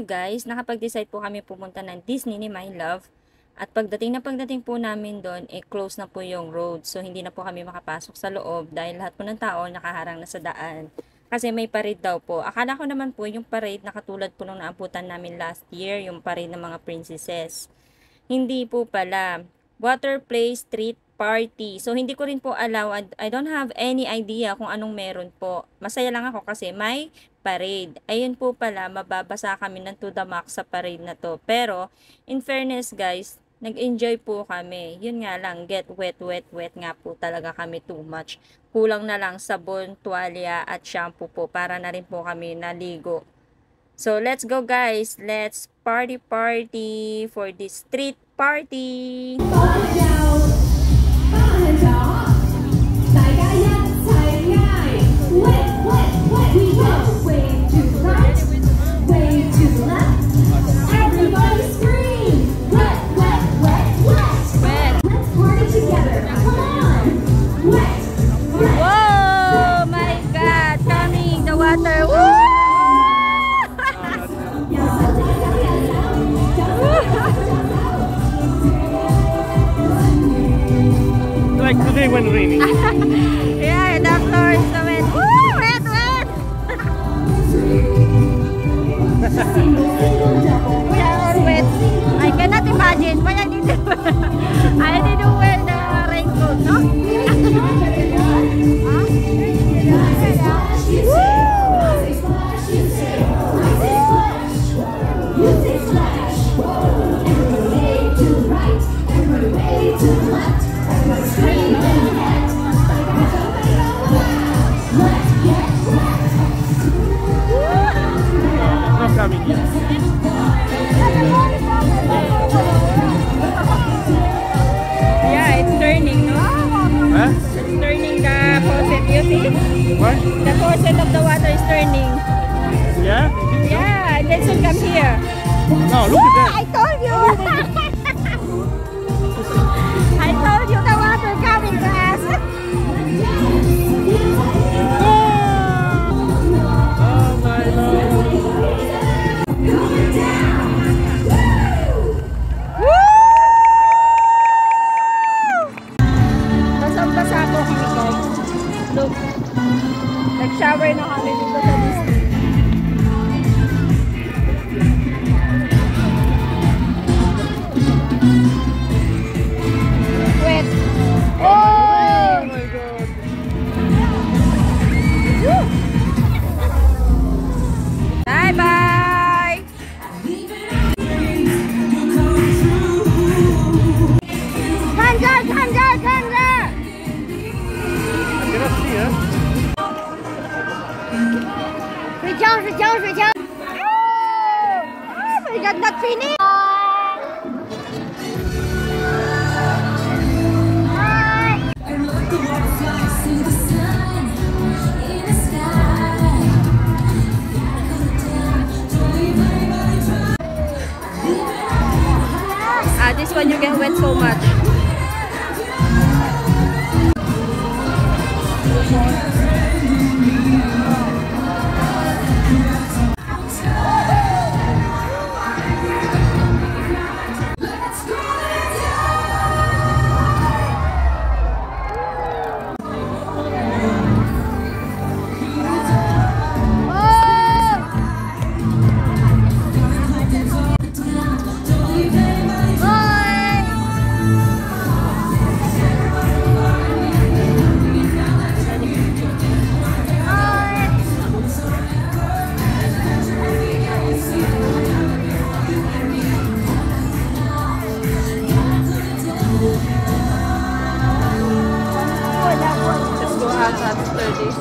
guys, nakapag-decide po kami pumunta ng Disney ni My Love. At pagdating po namin doon, close na po yung road. So, hindi na po kami makapasok sa loob dahil lahat po ng tao nakaharang na sa daan. Kasi may parade daw po. Akala ko naman po yung parade na katulad po nung naabutan namin last year, yung parade ng mga princesses. Hindi po pala. Water play street party. So, hindi ko rin po alam. I don't have any idea kung anong meron po. Masaya lang ako kasi may parade. Ayun po pala, mababasa kami ng to the max sa parade na to. Pero, in fairness guys, nag-enjoy po kami. Yun nga lang, get wet nga po talaga kami too much. Kulang na lang sabon, tuwalya at shampoo po para na rin po kami naligo. So, let's go guys. Let's party for this street party. Like today when raining. Yeah, the floor is so wet. Woo! Wet! We are all wet. I cannot imagine why I didn't wear the raincoat, no? Yeah, it's turning, no? Huh? It's turning the faucet, you see? What? The faucet of the water is turning. Yeah? Yeah, and then soon come here. No, look at that. I told you! I told you the water coming to us! Oh my Lord. Basang-basa po kami guys. Look. Nag-shower na kami dito sa Disney. Wet. Oh! Oh my God. Bye-bye! Kanja! I cannot see, huh? 睡觉 Oh my God, not finished! This one you get wet so much. Let's go out after this.